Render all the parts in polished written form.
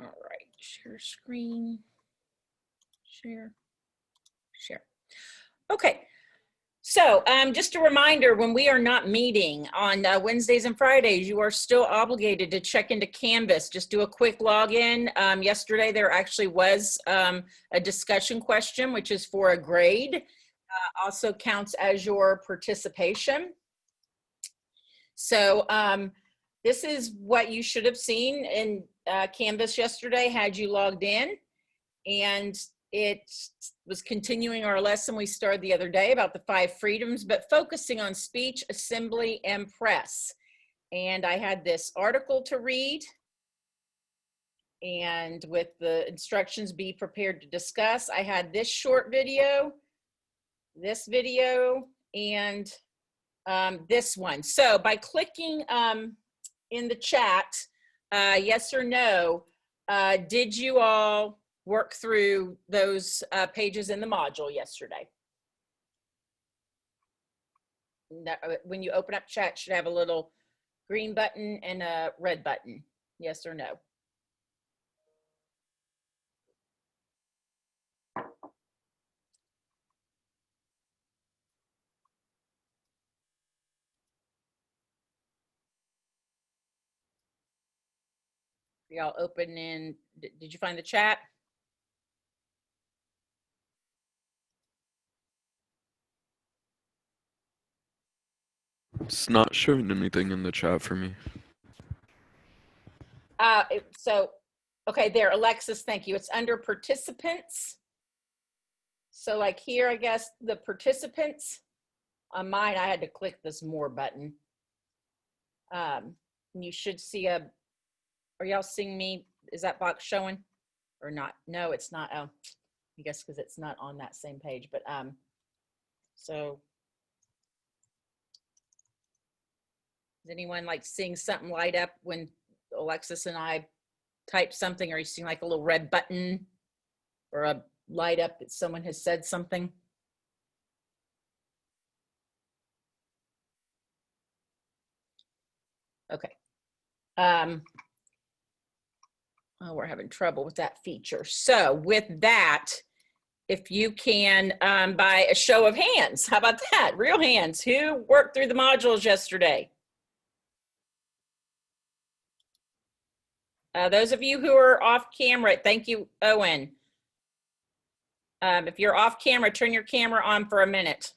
All right, share screen, share. Okay, so just a reminder, when we are not meeting on Wednesdays and Fridays, you are still obligated to check into Canvas. Just do a quick login. Yesterday, there actually was a discussion question, which is for a grade. Also counts as your participation. So this is what you should have seen in Canvas yesterday had you logged in. And it was continuing our lesson we started the other day about the 5 freedoms, but focusing on speech, assembly, and press. And I had this article to read. And with the instructions, be prepared to discuss. I had this short video, this video, and this one. So by clicking in the chat, yes or no, did you all work through those pages in the module yesterday? When you open up chat, it should have a little green button and a red button. Yes or no? Y'all open in, did you find the chat? It's not showing anything in the chat for me. Okay, there, Alexis, thank you. It's under participants. So like here, I guess the participants. On mine, I had to click this more button. You should see are y'all seeing me? Is that box showing or not? No, it's not. Oh, I guess because it's not on that same page, but so is anyone like seeing something light up when Alexis and I type something? Or are you seeing like a little red button or a light up that someone has said something? Okay. Oh, we're having trouble with that feature. So with that, if you can, by a show of hands, how about that? Real hands, who worked through the modules yesterday? Those of you who are off camera, thank you, Owen. If you're off camera, turn your camera on for a minute.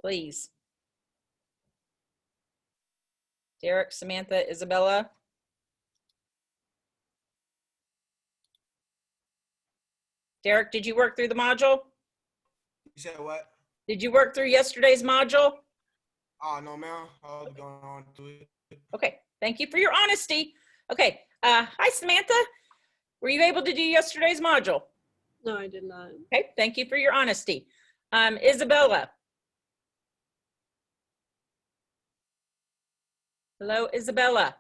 Please. Derek, Samantha, Isabella. Derek, did you work through the module? You said what? Did you work through yesterday's module? Oh, no, ma'am. I'll be going on to it. Okay, thank you for your honesty. Okay, hi, Samantha. Were you able to do yesterday's module? No, I did not. Okay, thank you for your honesty. Isabella. Hello, Isabella.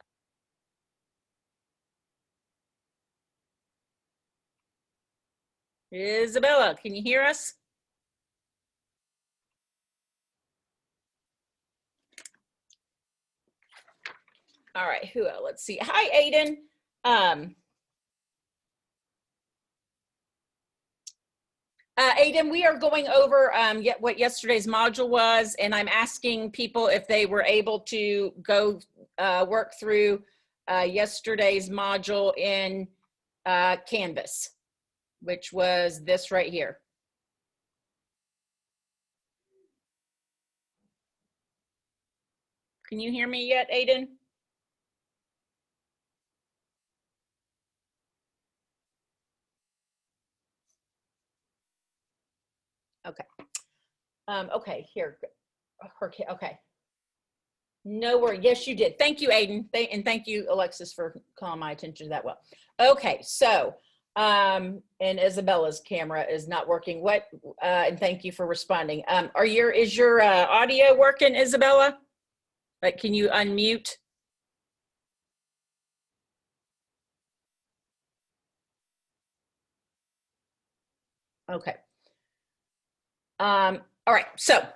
Isabella, can you hear us? All right, who else? Let's see. Hi, Aiden. Aiden, we are going over what yesterday's module was, and I'm asking people if they were able to go work through yesterday's module in Canvas, which was this right here. Can you hear me yet, Aiden? Okay. Okay, here. Okay. No worry. Yes, you did. Thank you, Aiden. And thank you, Alexis, for calling my attention to that well. Okay, so, and Isabella's camera is not working. And thank you for responding. Is your audio working, Isabella? Like, can you unmute? Okay. All right, so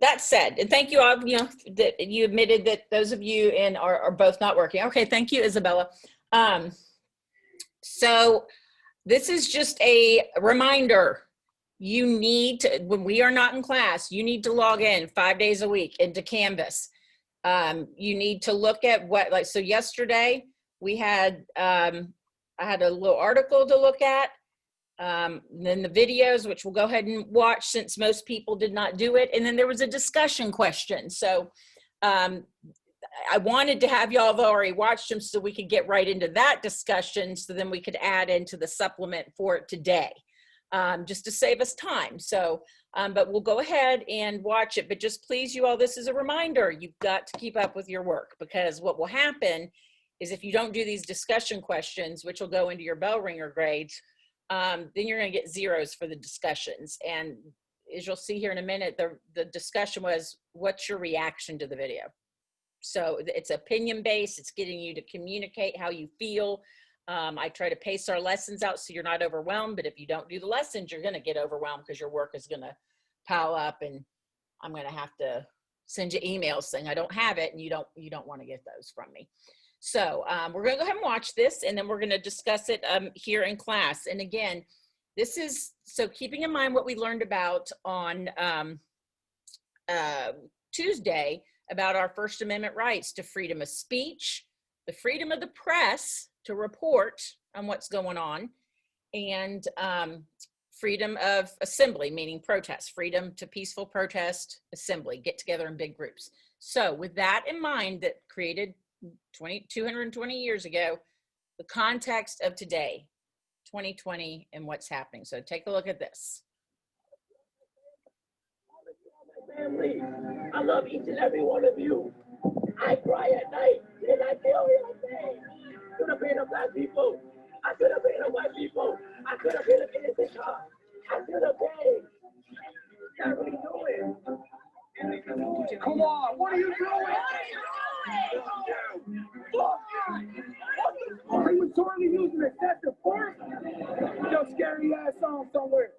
that said, and thank you all, you know, that you admitted that those of you in are both not working. Okay, thank you, Isabella. So this is just a reminder. You need to, when we are not in class, you need to log in 5 days a week into Canvas. You need to look at what, like, so yesterday we had, I had a little article to look at. Then the videos, which we'll go ahead and watch since most people did not do it. And then there was a discussion question. So I wanted to have y'all have already watched them so we could get right into that discussion. So then we could add into the supplement for it today, just to save us time. So, but we'll go ahead and watch it. But just please, you all, this is a reminder. You've got to keep up with your work, because what will happen is if you don't do these discussion questions, which will go into your bell ringer grades, then you're going to get zeros for the discussions. And as you'll see here in a minute, the discussion was, what's your reaction to the video? So it's opinion based. It's getting you to communicate how you feel. I try to pace our lessons out so you're not overwhelmed, but if you don't do the lessons, you're going to get overwhelmed because your work is going to pile up, and I'm going to have to send you emails saying I don't have it, and you don't want to get those from me. So we're going to go ahead and watch this, and then we're going to discuss it here in class. And again, this is, so keeping in mind what we learned about on Tuesday about our First Amendment rights to freedom of speech, the freedom of the press to report on what's going on, and freedom of assembly, meaning protest, freedom to peaceful protest, assembly, get together in big groups. So with that in mind, that created 220 years ago, the context of today, 2020, and what's happening. So take a look at this. Family, I love each and every one of you. I cry at night and I tell you, I could have been a black people. I could have been a white people. I could have been an innocent cop. I could have been. Not really doing. Come on, what are you doing? Are you totally using excessive force? Your scary ass on somewhere.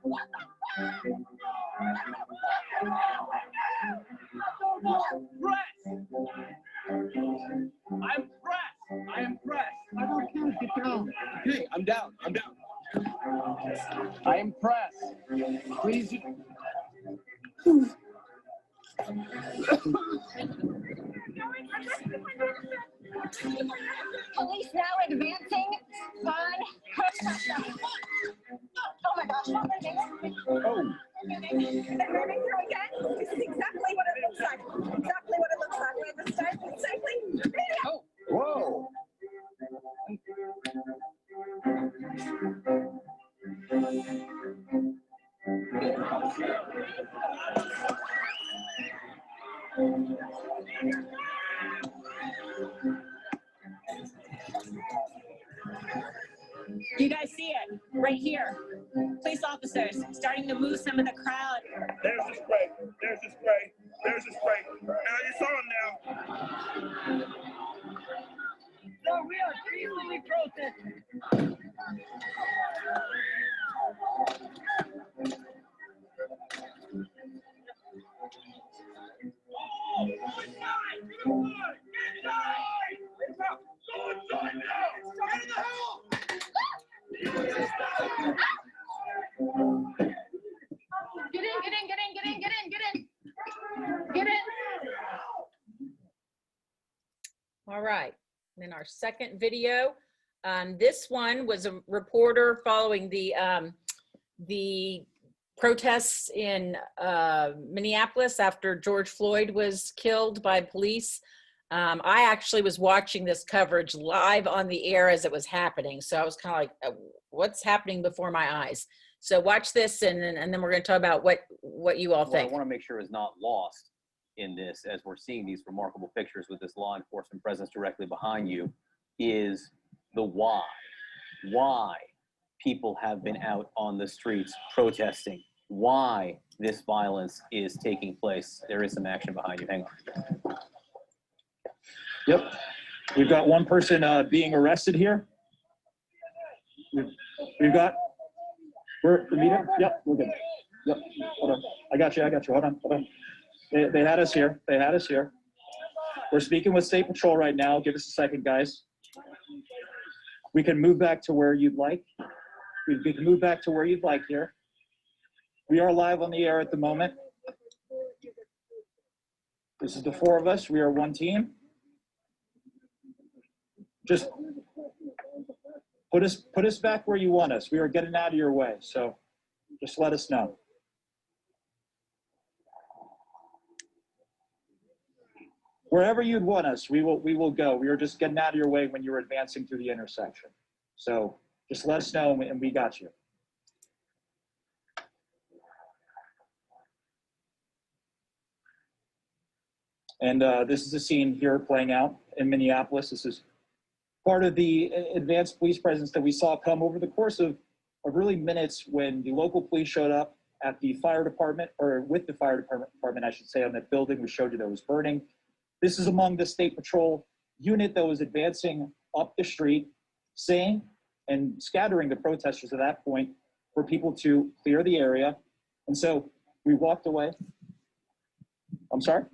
What? I'm pressed. I am pressed. I don't care. Get down. Okay, I'm down. I'm down. I am pressed. Please. Police now advancing on. Oh my gosh. Oh. They're moving through again. This is exactly what it looks like. Exactly what it looks like. We have to start safely. Oh. Whoa. You guys see it right here. Police officers starting to move some of the crowd. There's the spray. There's the spray. There's the spray. Now you saw him now. No, we are peacefully protesting. Get in. All right, and then our second video. This one was a reporter following the protests in Minneapolis after George Floyd was killed by police. I actually was watching this coverage live on the air as it was happening. So I was kind of like, what's happening before my eyes? So watch this, and then we're going to talk about what you all think. What I want to make sure is not lost in this, as we're seeing these remarkable pictures with this law enforcement presence directly behind you, is the why. Why people have been out on the streets protesting. Why this violence is taking place. There is some action behind you. Hang on. Yep. We've got one person being arrested here. We've got, we're the meter. Yep, we're good. Yep, hold on. I got you. Hold on. They had us here. We're speaking with State Patrol right now. Give us a second, guys. We can move back to where you'd like. We can move back to where you'd like here. We are live on the air at the moment. This is the four of us. We are one team. Just put us back where you want us. We are getting out of your way, so just let us know. Wherever you'd want us, we will go. We are just getting out of your way when you're advancing through the intersection. So just let us know, and we got you. And this is a scene here playing out in Minneapolis. This is part of the advanced police presence that we saw come over the course of really minutes when the local police showed up at the fire department, or with the fire department, I should say, on that building we showed you that was burning. This is among the State Patrol unit that was advancing up the street, saying and scattering the protesters at that point for people to clear the area. And so we walked away. I'm sorry?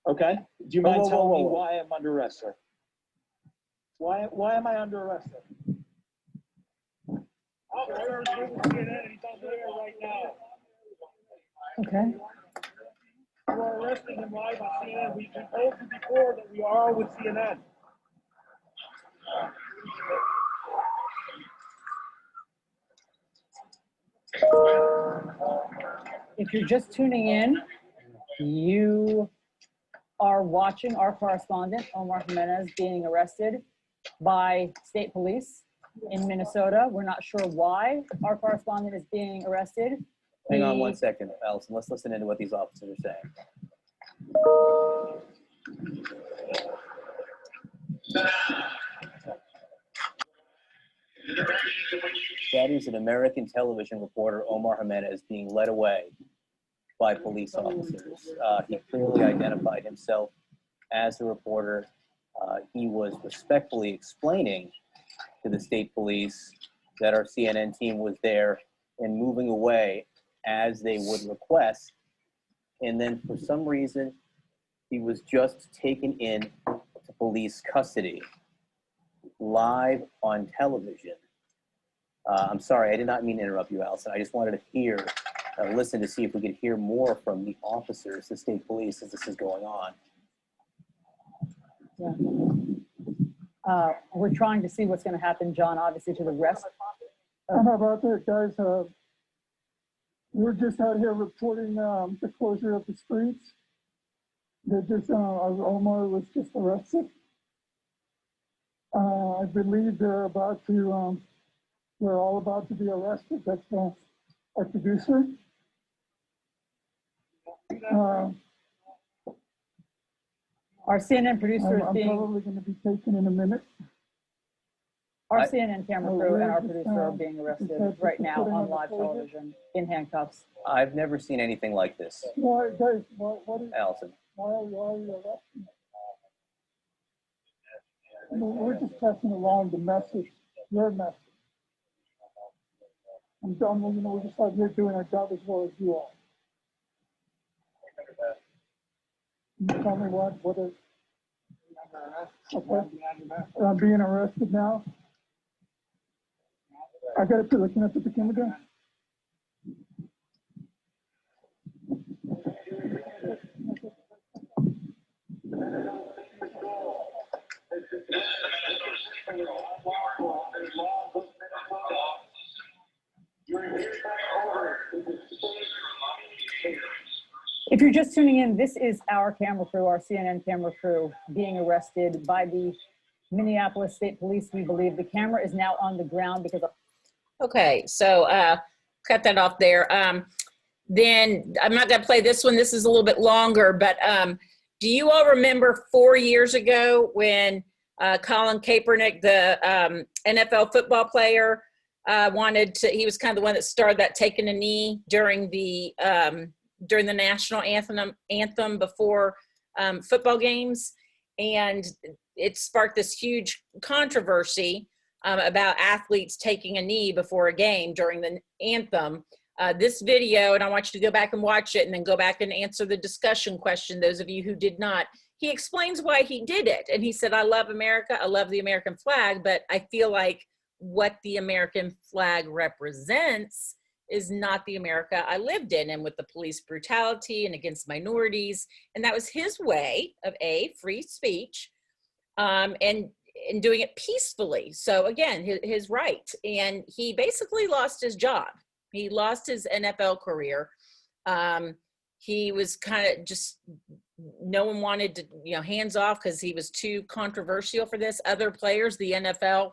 Okay. Do you mind telling me why I'm under arrest, sir? Why am I under arrest, sir? Officer is with CNN. He's on the air right now. Okay. You are arresting him live on CNN. We told you before that we are with CNN. If you're just tuning in, you are watching our correspondent, Omar Jimenez, being arrested by state police in Minnesota. We're not sure why our correspondent is being arrested. Hang on one second, Allison. Let's listen into what these officers are saying. That is an American television reporter, Omar Jimenez, being led away by police officers. He clearly identified himself as a reporter. He was respectfully explaining to the state police that our CNN team was there and moving away as they would request. And then for some reason, he was just taken in to police custody live on television. I'm sorry, I did not mean to interrupt you, Allison. I just wanted to hear, listen to see if we could hear more from the officers, the state police, as this is going on. Yeah. We're trying to see what's going to happen, John, obviously, to the rest. How about that, guys? We're just out here reporting the closure of the streets. They're just, Omar was just arrested. I believe they're about to, we're all about to be arrested. That's our producer. Our CNN producer is I'm being, probably going to be taken in a minute. our CNN camera crew and our producer are being arrested right now on live television in handcuffs. I've never seen anything like this, Why, guys, what is, Allison. why are you arresting? We're just passing along the message, your message. I'm done, we're just out here doing our job as well as you are. Can you tell me what is? Okay. I'm being arrested now. I gotta put, can I put the camera down? If you're just tuning in, this is our camera crew, our CNN camera crew, being arrested by the Minneapolis State Police. We believe the camera is now on the ground because of. Okay, so cut that off there. Then I'm not going to play this one. This is a little bit longer, but do you all remember 4 years ago when Colin Kaepernick, the NFL football player, he was kind of the one that started that taking a knee during the national anthem before football games, and it sparked this huge controversy about athletes taking a knee before a game during the anthem. This video, and I want you to go back and watch it and then go back and answer the discussion question, those of you who did not. He explains why he did it. And he said, I love America, I love the American flag, but I feel like what the American flag represents is not the America I lived in, and with the police brutality and against minorities. And that was his way of free speech, and doing it peacefully. So again, his right. And he basically lost his job. He lost his NFL career. He was kind of just, no one wanted to, hands off because he was too controversial for this. Other players, the NFL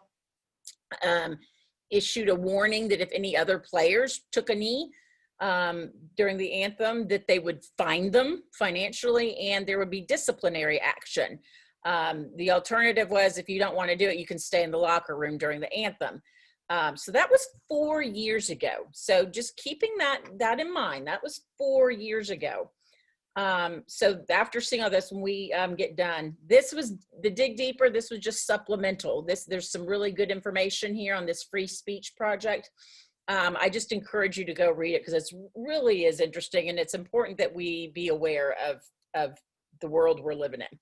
issued a warning that if any other players took a knee during the anthem, that they would fine them financially and there would be disciplinary action. The alternative was, if you don't want to do it, you can stay in the locker room during the anthem. So that was 4 years ago. So just keeping that in mind, that was 4 years ago. So after seeing all this, when we get done, this was the Dig Deeper. This was just supplemental. There's some really good information here on this free speech project. I just encourage you to go read it because it really is interesting, and it's important that we be aware of the world we're living in.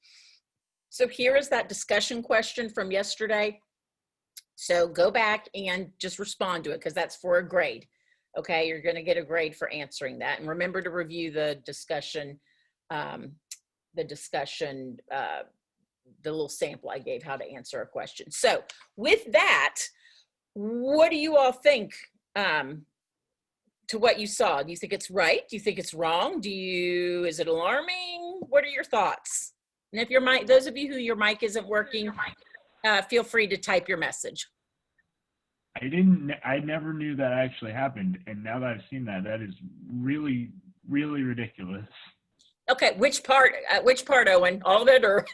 So here is that discussion question from yesterday. So go back and just respond to it because that's for a grade. Okay, you're going to get a grade for answering that. And remember to review the discussion, the little sample I gave how to answer a question. So with that, what do you all think to what you saw? Do you think it's right? Do you think it's wrong? Is it alarming? What are your thoughts? And if your mic, those of you who your mic isn't working, feel free to type your message. I never knew that actually happened. And now that I've seen that, that is really, really ridiculous. Okay. Which part, Owen? All of it, or?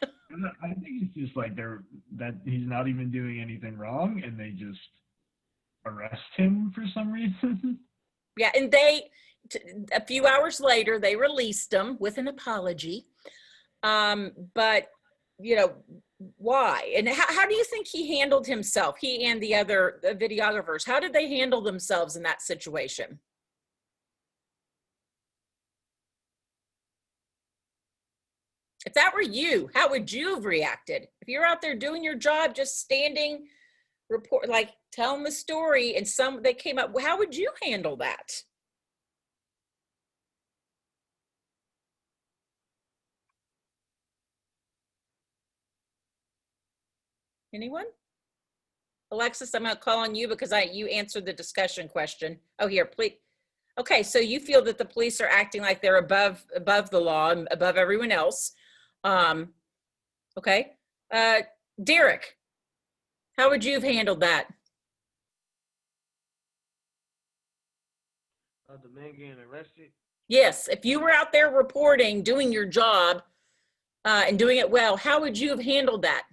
I think it's just like that he's not even doing anything wrong and they just arrest him for some reason. Yeah. And a few hours later, they released him with an apology. But why? And how do you think he handled himself? He and the other videographers, how did they handle themselves in that situation? If that were you, how would you have reacted? If you're out there doing your job, just standing, telling the story, and they came up, how would you handle that? Anyone? Alexis, I'm going to call on you because you answered the discussion question. Oh, here, please. Okay, so you feel that the police are acting like they're above the law and above everyone else. Okay. Derek, how would you have handled that? The man getting arrested? Yes, if you were out there reporting, doing your job, and doing it well, how would you have handled that?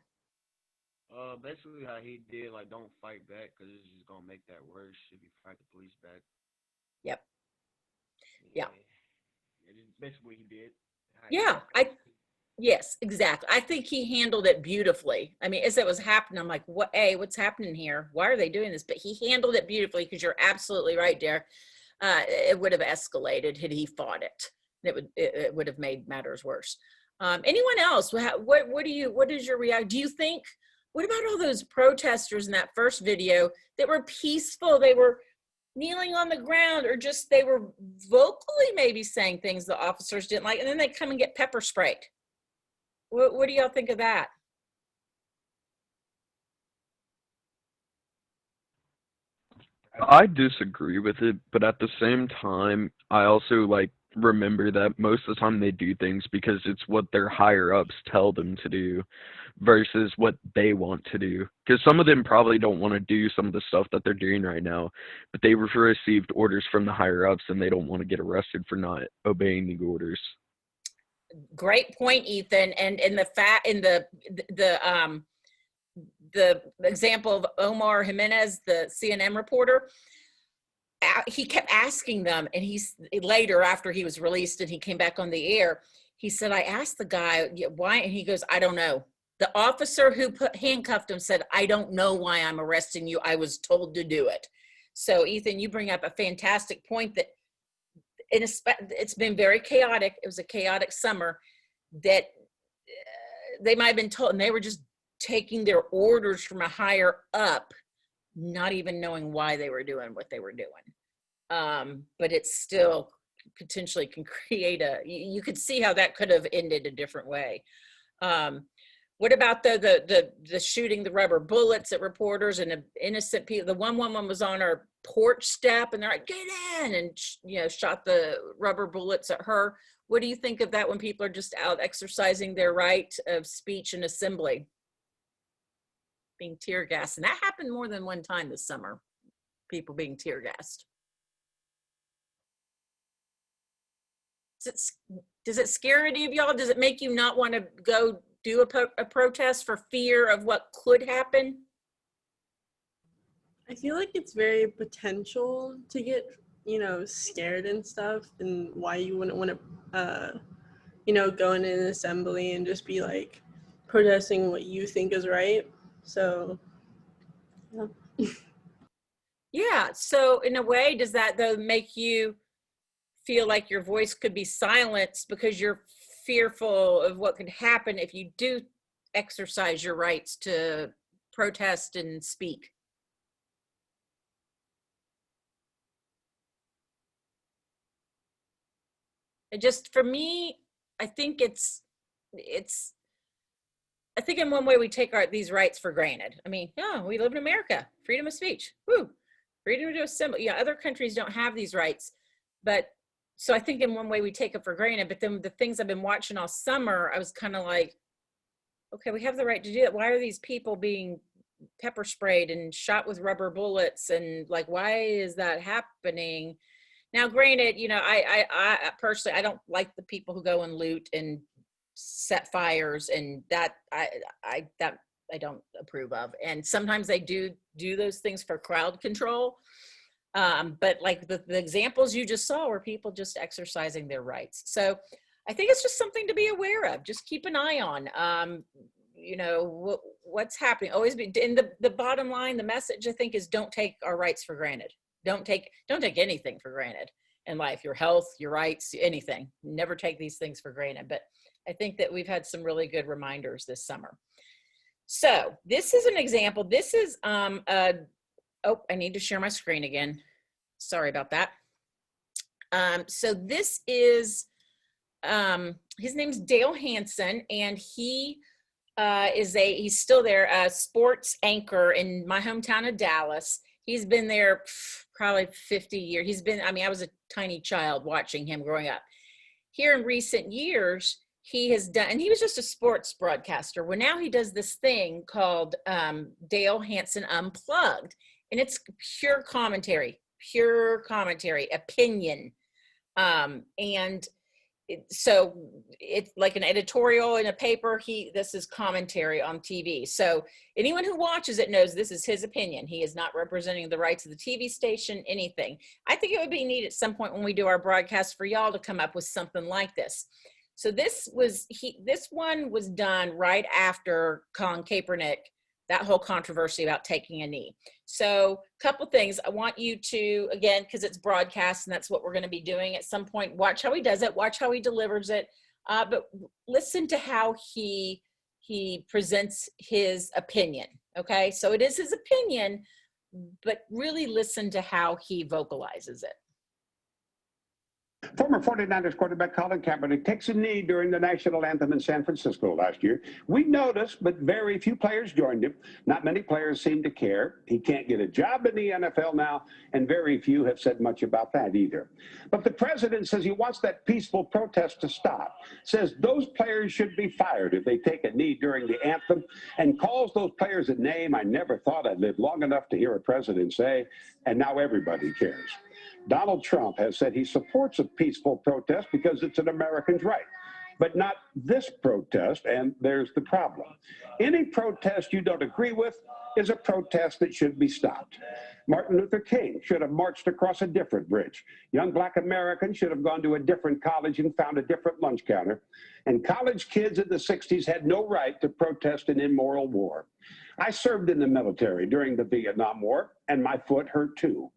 Basically how he did, don't fight back because it's just gonna make that worse if you fight the police back. Yep. Yeah. It's basically what he did. Yeah, yes, exactly. I think he handled it beautifully. I mean, as it was happening, I'm like, what's happening here? Why are they doing this? But he handled it beautifully because you're absolutely right, Derek. It would have escalated had he fought it. It would have made matters worse. Anyone else? What is your reaction? Do you think? What about all those protesters in that first video that were peaceful? They were kneeling on the ground, or just they were vocally maybe saying things the officers didn't like, and then they come and get pepper sprayed. What do y'all think of that? I disagree with it, but at the same time, I also remember that most of the time they do things because it's what their higher ups tell them to do versus what they want to do. Because some of them probably don't want to do some of the stuff that they're doing right now, but they've received orders from the higher ups and they don't want to get arrested for not obeying the orders. Great point, Ethan. And in the example of Omar Jimenez, the CNN reporter, he kept asking them, and later, after he was released and he came back on the air, he said, I asked the guy why, and he goes, I don't know. The officer who handcuffed him said, I don't know why I'm arresting you. I was told to do it. So Ethan, you bring up a fantastic point that it's been very chaotic. It was a chaotic summer that they might have been told, and they were just taking their orders from a higher up, not even knowing why they were doing what they were doing. But it's still potentially can create you could see how that could have ended a different way. What about the shooting the rubber bullets at reporters and innocent people? The 111 was on our porch step and they're like, get in, and shot the rubber bullets at her. What do you think of that when people are just out exercising their right of speech and assembly? Being tear gassed. And that happened more than one time this summer, people being tear gassed. Does it scare any of y'all? Does it make you not want to go do a protest for fear of what could happen? I feel like it's very potential to get, scared and stuff, and why you wouldn't want to, go in an assembly and just be like protesting what you think is right. So, yeah. Yeah. So in a way, does that though make you feel like your voice could be silenced because you're fearful of what could happen if you do exercise your rights to protest and speak? It just, for me, I think I think in one way we take these rights for granted. I mean, yeah, we live in America, freedom of speech, woo, freedom to assemble. Yeah, other countries don't have these rights, but so I think in one way we take it for granted, but then the things I've been watching all summer, I was kind of like, okay, we have the right to do that. Why are these people being pepper sprayed and shot with rubber bullets? And like, why is that happening? Now, granted, I personally, I don't like the people who go and loot and set fires, and that I don't approve of. And sometimes they do those things for crowd control. But like the examples you just saw were people just exercising their rights. So I think it's just something to be aware of. Just keep an eye on, what's happening. Always be, and the bottom line, the message I think is don't take our rights for granted. Don't take anything for granted in life, your health, your rights, anything. Never take these things for granted. But I think that we've had some really good reminders this summer. So this is an example. This is, oh, I need to share my screen again. Sorry about that. So this is, his name's Dale Hansen, and he he's still there, a sports anchor in my hometown of Dallas. He's been there probably 50 years. I was a tiny child watching him growing up. Here in recent years, he has done, and he was just a sports broadcaster. Well, now he does this thing called Dale Hansen Unplugged. And it's pure commentary, opinion. So it's like an editorial in a paper. This is commentary on TV. So anyone who watches it knows this is his opinion. He is not representing the rights of the TV station, anything. I think it would be neat at some point when we do our broadcast for y'all to come up with something like this. So this one was done right after Colin Kaepernick, that whole controversy about taking a knee. So a couple things I want you to, again, because it's broadcast and that's what we're going to be doing at some point, watch how he does it, watch how he delivers it, but listen to how he presents his opinion, okay? So it is his opinion, but really listen to how he vocalizes it. Former 49ers quarterback Colin Kaepernick takes a knee during the national anthem in San Francisco last year. We noticed, but very few players joined him. Not many players seem to care. He can't get a job in the NFL now, and very few have said much about that either. But the president says he wants that peaceful protest to stop, says those players should be fired if they take a knee during the anthem, and calls those players a name I never thought I'd live long enough to hear a president say, and now everybody cares. Donald Trump has said he supports a peaceful protest because it's an American's right, but not this protest, and there's the problem. Any protest you don't agree with, is a protest that should be stopped. Martin Luther King should have marched across a different bridge. Young black Americans should have gone to a different college and found a different lunch counter. And college kids in the 60s had no right to protest an immoral war. I served in the military during the Vietnam War, and my foot hurt too.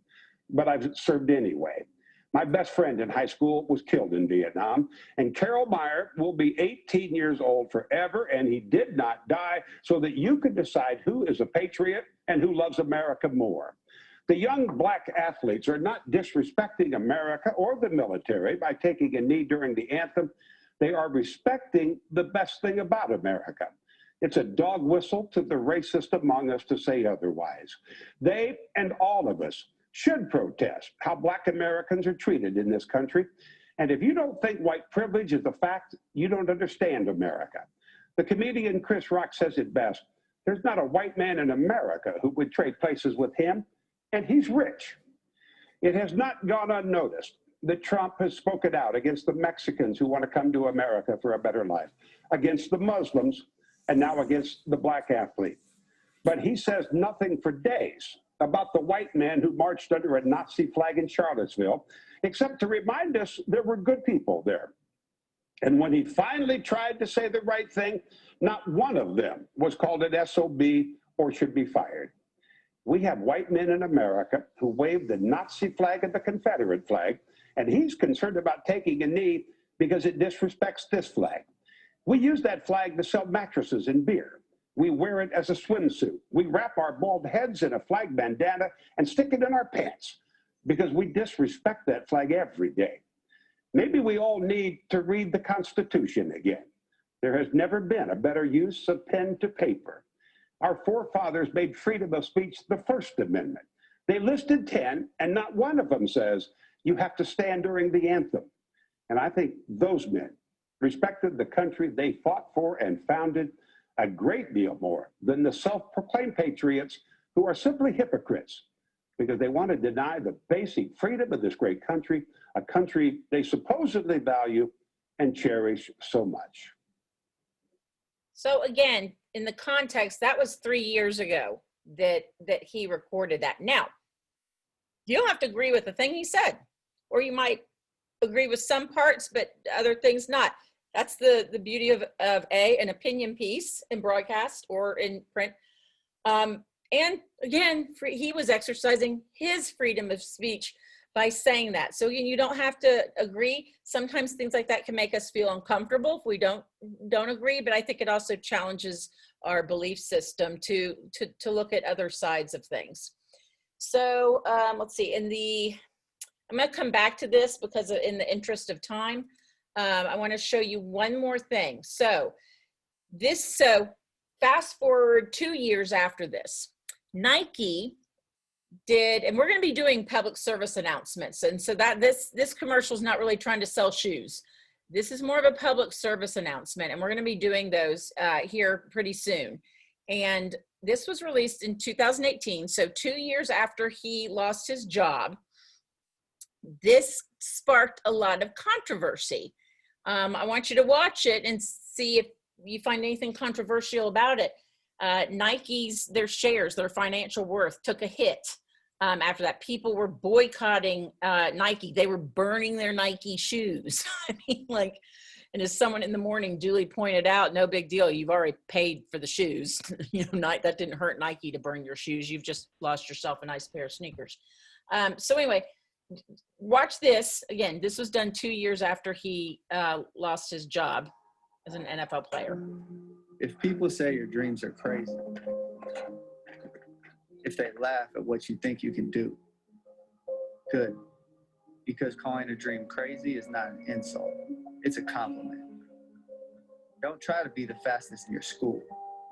But I've served anyway. My best friend in high school was killed in Vietnam, and Carol Meyer will be 18 years old forever, and he did not die so that you could decide who is a patriot and who loves America more. The young black athletes are not disrespecting America or the military by taking a knee during the anthem. They are respecting the best thing about America. It's a dog whistle to the racist among us to say otherwise. They and all of us should protest how black Americans are treated in this country. And if you don't think white privilege is a fact, you don't understand America. The comedian Chris Rock says it best. There's not a white man in America who would trade places with him, and he's rich. It has not gone unnoticed that Trump has spoken out against the Mexicans who want to come to America for a better life, against the Muslims, and now against the black athlete. But he says nothing for days about the white man who marched under a Nazi flag in Charlottesville, except to remind us there were good people there. And when he finally tried to say the right thing, not one of them was called an SOB or should be fired. We have white men in America who wave the Nazi flag and the Confederate flag, and he's concerned about taking a knee because it disrespects this flag. We use that flag to sell mattresses and beer. We wear it as a swimsuit. We wrap our bald heads in a flag bandana and stick it in our pants because we disrespect that flag every day. Maybe we all need to read the Constitution again. There has never been a better use of pen to paper. Our forefathers made freedom of speech the First Amendment. They listed 10, and not one of them says you have to stand during the anthem. And I think those men respected the country they fought for and founded a great deal more than the self-proclaimed patriots who are simply hypocrites because they want to deny the basic freedom of this great country, a country they supposedly value and cherish so much. So again, in the context, that was 3 years ago that he recorded that. Now, you don't have to agree with the thing he said, or you might agree with some parts, but other things not. That's the beauty of an opinion piece in broadcast or in print. And again, he was exercising his freedom of speech by saying that. So again, you don't have to agree. Sometimes things like that can make us feel uncomfortable if we don't agree, but I think it also challenges our belief system to look at other sides of things. So let's see, I'm gonna come back to this because in the interest of time, I want to show you one more thing. So fast forward 2 years after this, Nike did, and we're going to be doing public service announcements. And so that this commercial is not really trying to sell shoes. This is more of a public service announcement, and we're going to be doing those here pretty soon. And this was released in 2018, so 2 years after he lost his job. This sparked a lot of controversy. I want you to watch it and see if you find anything controversial about it. Their shares, their financial worth took a hit after that. People were boycotting Nike. They were burning their Nike shoes. I mean, and as someone in the morning duly pointed out, no big deal. You've already paid for the shoes. That didn't hurt Nike to burn your shoes. You've just lost yourself a nice pair of sneakers. So anyway, watch this. Again, this was done 2 years after he lost his job as an NFL player. If people say your dreams are crazy, if they laugh at what you think you can do, good. Because calling a dream crazy is not an insult. It's a compliment. Don't try to be the fastest in your school.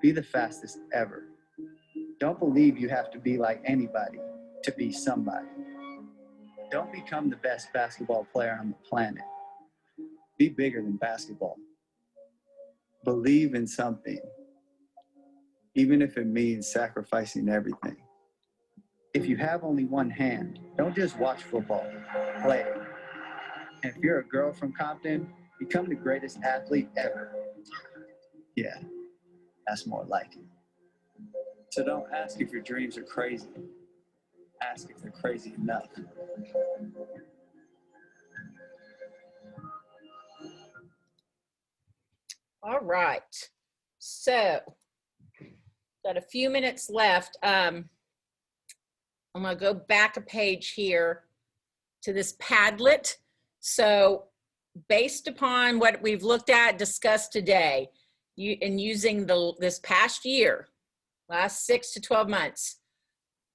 Be the fastest ever. Don't believe you have to be like anybody to be somebody. Don't become the best basketball player on the planet. Be bigger than basketball. Believe in something, even if it means sacrificing everything. If you have only one hand, don't just watch football, play it. And if you're a girl from Compton, become the greatest athlete ever. Yeah, that's more like it. So don't ask if your dreams are crazy. Ask if they're crazy enough. All right. So, got a few minutes left. I'm going to go back a page here to this Padlet. So, based upon what we've looked at, discussed today, and using this past year, last 6 to 12 months,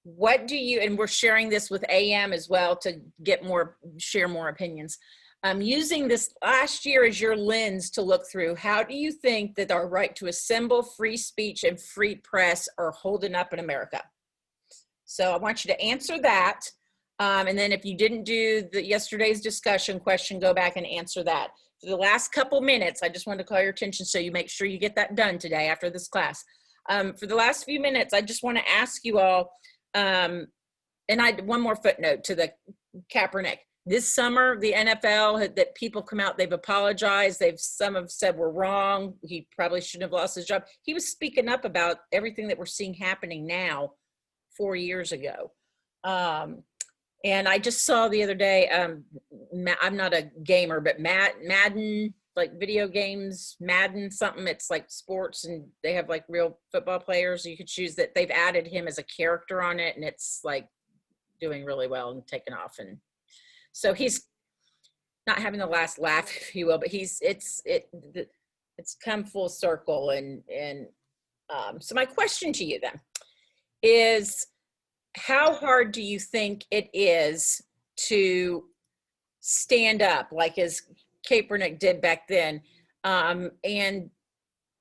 what do you, and we're sharing this with AM as well to get more, share more opinions. Using this last year as your lens to look through, how do you think that our right to assemble, free speech, and free press are holding up in America? So I want you to answer that. And then if you didn't do yesterday's discussion question, go back and answer that. For the last couple minutes, I just wanted to call your attention so you make sure you get that done today after this class. For the last few minutes, I just want to ask you all, and one more footnote to the Kaepernick. This summer, the NFL, that people come out, they've apologized. Some have said we're wrong. He probably shouldn't have lost his job. He was speaking up about everything that we're seeing happening now 4 years ago. And I just saw the other day, I'm not a gamer, but Madden, like video games, Madden something, it's like sports and they have like real football players. You could choose that. They've added him as a character on it and it's like doing really well and taking off. And so he's not having the last laugh, if you will, but it's come full circle. And so my question to you then is, how hard do you think it is to stand up like as Kaepernick did back then, and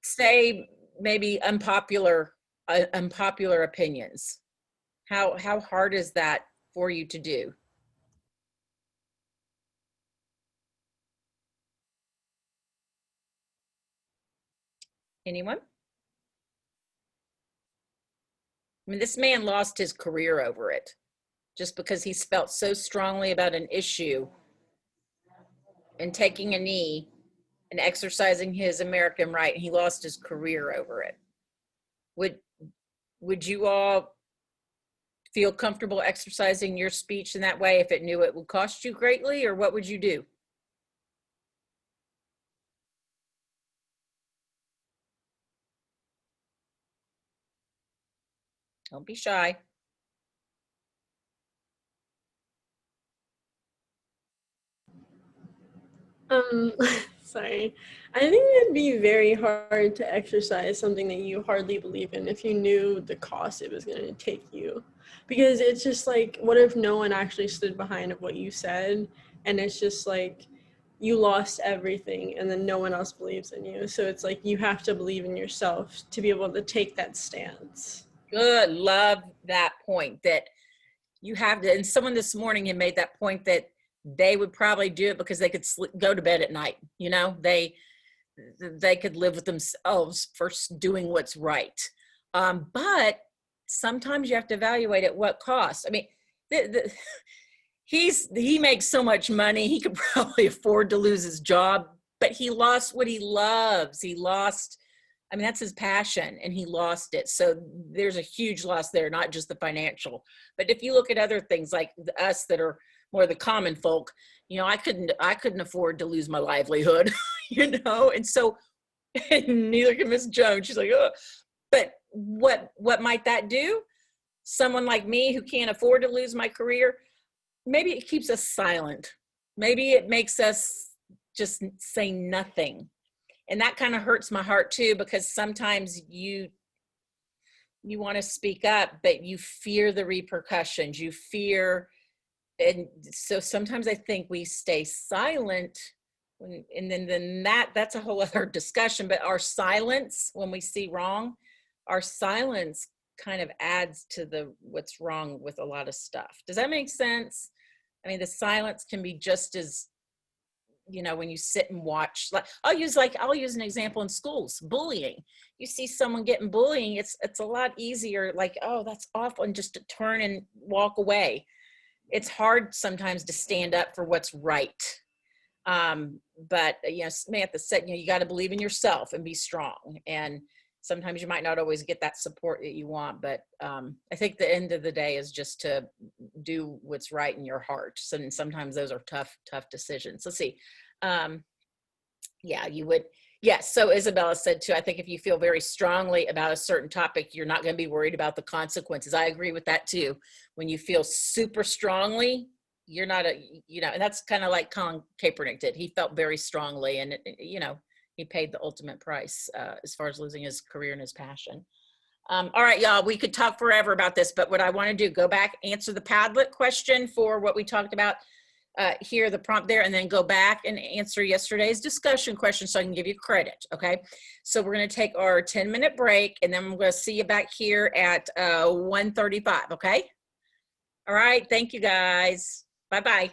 say maybe unpopular opinions? How hard is that for you to do? Anyone? I mean, this man lost his career over it just because he felt so strongly about an issue and taking a knee and exercising his American right, and he lost his career over it. Would you all feel comfortable exercising your speech in that way if it knew it would cost you greatly, or what would you do? Don't be shy. Sorry. I think it'd be very hard to exercise something that you hardly believe in if you knew the cost it was going to take you. Because it's just like, what if no one actually stood behind what you said? And it's just like, you lost everything and then no one else believes in you. So it's like, you have to believe in yourself to be able to take that stance. Good. Love that point, that you have to, and someone this morning had made that point that they would probably do it because they could go to bed at night. You know, they could live with themselves for doing what's right. But sometimes you have to evaluate at what cost. I mean, he makes so much money, he could probably afford to lose his job, but he lost what he loves. He lost, I mean, that's his passion, and he lost it. So there's a huge loss there, not just the financial. But if you look at other things like us that are more the common folk, you know, I couldn't afford to lose my livelihood, you know, and so and neither can Miss Jones. She's like, oh, but what might that do? Someone like me who can't afford to lose my career, maybe it keeps us silent. Maybe it makes us just say nothing. And that kind of hurts my heart too, because sometimes you want to speak up, but you fear the repercussions, you fear. And so sometimes I think we stay silent, and then that's a whole other discussion, but our silence when we see wrong, our silence kind of adds to what's wrong with a lot of stuff. Does that make sense? I mean, the silence can be just as, you know, when you sit and watch, like I'll use an example in schools, bullying. You see someone getting bullying, it's a lot easier, like, oh, that's awful, and just to turn and walk away. It's hard sometimes to stand up for what's right. But you know, Samantha said, you know, you got to believe in yourself and be strong. And sometimes you might not always get that support that you want, but I think the end of the day is just to do what's right in your heart. So, and sometimes those are tough decisions. Let's see. Yeah, you would. Yes. So Isabella said too, I think if you feel very strongly about a certain topic, you're not going to be worried about the consequences. I agree with that too. When you feel super strongly, you're not and that's kind of like Colin Kaepernick did. He felt very strongly, and he paid the ultimate price as far as losing his career and his passion. All right, y'all, we could talk forever about this, but what I want to do, go back, answer the Padlet question for what we talked about here, the prompt there, and then go back and answer yesterday's discussion question so I can give you credit, okay? So we're going to take our 10-minute break, and then we're going to see you back here at 1:35, okay? All right, thank you, guys. Bye-bye.